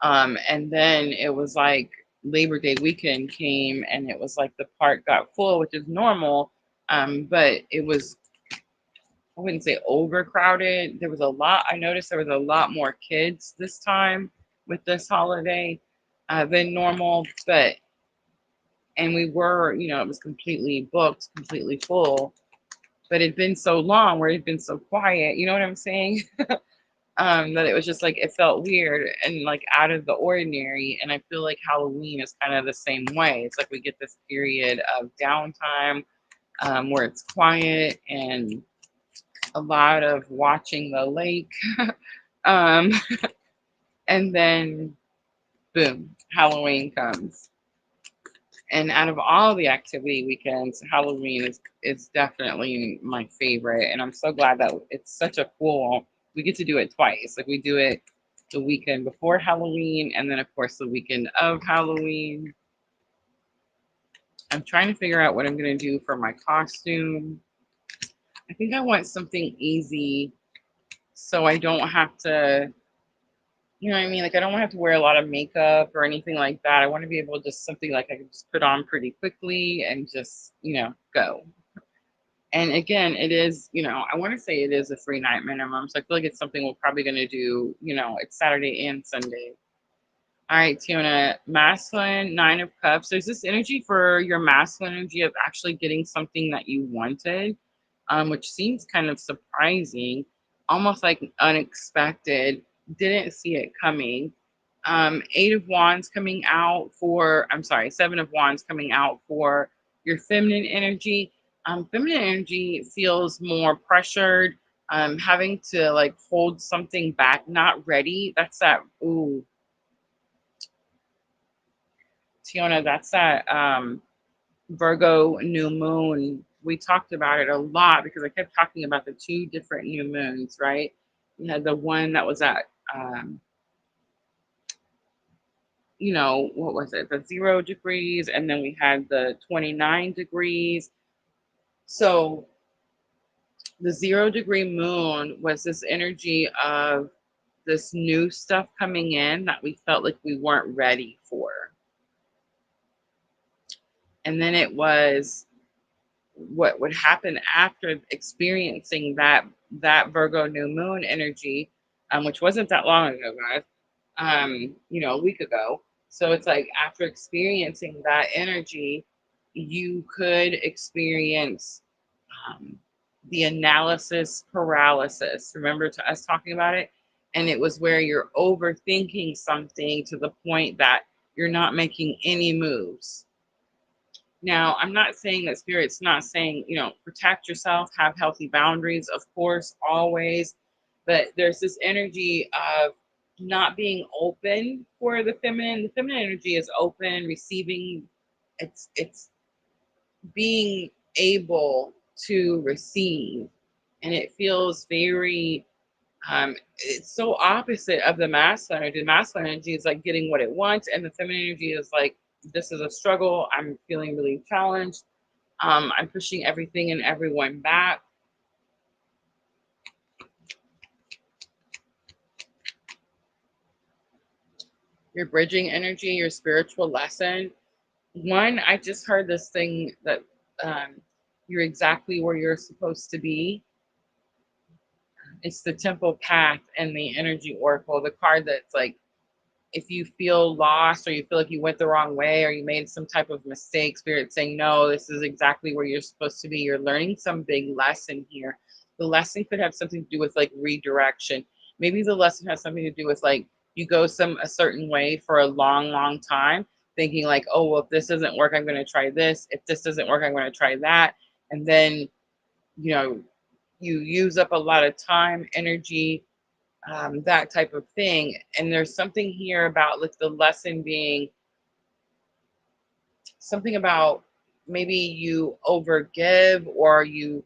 Speaker 1: And then it was like Labor Day weekend came and it was like the park got full, which is normal. But it was, I wouldn't say overcrowded. There was a lot, I noticed there was a lot more kids this time with this holiday than normal. But, and we were, it was completely booked, completely full. But it'd been so long where it'd been so quiet, you know what I'm saying? That it was just like, it felt weird and like out of the ordinary. And I feel like Halloween is kind of the same way. It's like we get this period of downtime where it's quiet and a lot of watching the lake. um, and then, boom, Halloween comes. And out of all the activity weekends, Halloween is definitely my favorite. And I'm so glad that it's such a cool, we get to do it twice. Like we do it the weekend before Halloween and then of course the weekend of Halloween. I'm trying to figure out what I'm going to do for my costume. I think I want something easy so I don't have to, you know what I mean? Like I don't have to wear a lot of makeup or anything like that. I want to be able to just something like I can just put on pretty quickly and just, go. And again, it is, I want to say it is a 3-night minimum. So I feel like it's something we're probably going to do, it's Saturday and Sunday. All right, Tiona, masculine, 9 of Cups. There's this energy for your masculine energy of actually getting something that you wanted, which seems kind of surprising, almost like unexpected. Didn't see it coming. 8 of Wands coming out for, I'm sorry, 7 of Wands coming out for your feminine energy. Feminine energy feels more pressured, having to like hold something back, not ready. That's that, ooh, Tiona, that's that Virgo new moon. We talked about it a lot because I kept talking about the 2 different new moons, right? We had the one that was at, what was it? The 0 degrees, and then we had the 29 degrees. So the 0-degree moon was this energy of this new stuff coming in that we felt like we weren't ready for. And then it was what would happen after experiencing that Virgo new moon energy, which wasn't that long ago, guys. A week ago. So it's like after experiencing that energy, you could experience the analysis paralysis. Remember to us talking about it? And it was where you're overthinking something to the point that you're not making any moves. Now, I'm not saying that Spirit's not saying, protect yourself, have healthy boundaries, of course, always. But there's this energy of not being open for the feminine. The feminine energy is open, receiving. It's being able to receive, and it feels very. It's so opposite of the masculine energy. The masculine energy is like getting what it wants, and the feminine energy is like, this is a struggle. I'm feeling really challenged. I'm pushing everything and everyone back. Your bridging energy, your spiritual lesson. One, I just heard this thing that you're exactly where you're supposed to be. It's the Temple Path and the Energy Oracle, the card that's like, if you feel lost or you feel like you went the wrong way or you made some type of mistake, Spirit saying, no, this is exactly where you're supposed to be. You're learning some big lesson here. The lesson could have something to do with like redirection. Maybe the lesson has something to do with like you go a certain way for a long, long time, thinking like, oh, well, if this doesn't work, I'm going to try this. If this doesn't work, I'm going to try that. And then, you use up a lot of time, energy, that type of thing. And there's something here about like the lesson being something about maybe you overgive or you,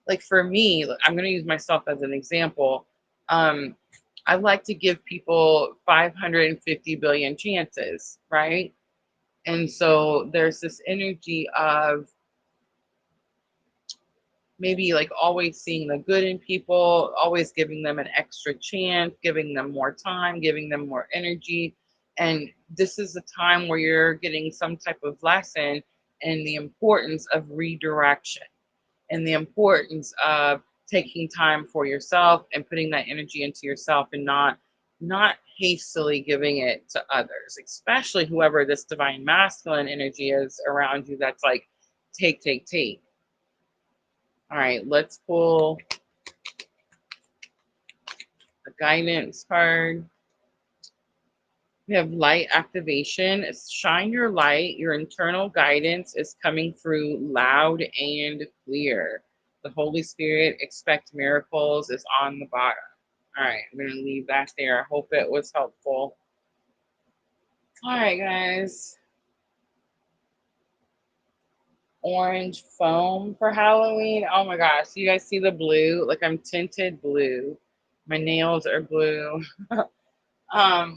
Speaker 1: like for me, I'm going to use myself as an example. I like to give people 550 billion chances, right? And so there's this energy of maybe like always seeing the good in people, always giving them an extra chance, giving them more time, giving them more energy. And this is a time where you're getting some type of lesson in the importance of redirection and the importance of taking time for yourself and putting that energy into yourself and not hastily giving it to others, especially whoever this divine masculine energy is around you that's like take, take, take. All right, let's pull a guidance card. We have light activation. Shine your light. Your internal guidance is coming through loud and clear. The Holy Spirit, expect miracles, is on the bottom. All right, I'm going to leave that there. I hope it was helpful. All right, guys. Orange foam for Halloween. Oh my gosh, you guys see the blue? Like I'm tinted blue. My nails are blue.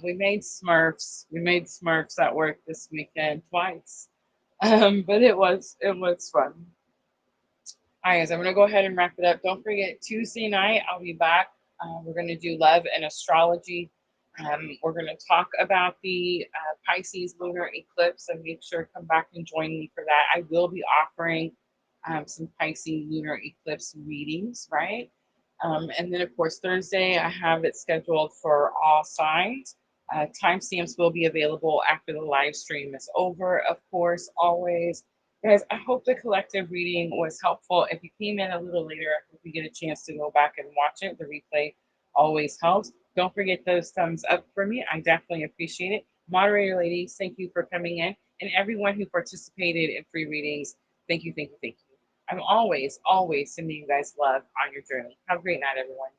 Speaker 1: We made Smurfs. We made Smurfs at work this weekend twice. But it was fun. All right, guys, I'm gonna go ahead and wrap it up. Don't forget Tuesday night, I'll be back. We're gonna do love and astrology. We're gonna talk about the Pisces lunar eclipse, and make sure to come back and join me for that. I will be offering some Pisces lunar eclipse readings, right? And then, of course, Thursday, I have it scheduled for all signs. Timestamps will be available after the live stream is over, of course, always. Guys, I hope the collective reading was helpful. If you came in a little later, I hope you get a chance to go back and watch it. The replay always helps. Don't forget those thumbs up for me. I definitely appreciate it. Moderator ladies, thank you for coming in. And everyone who participated in free readings, thank you, thank you, thank you. I'm always, always sending you guys love on your journey. Have a great night, everyone.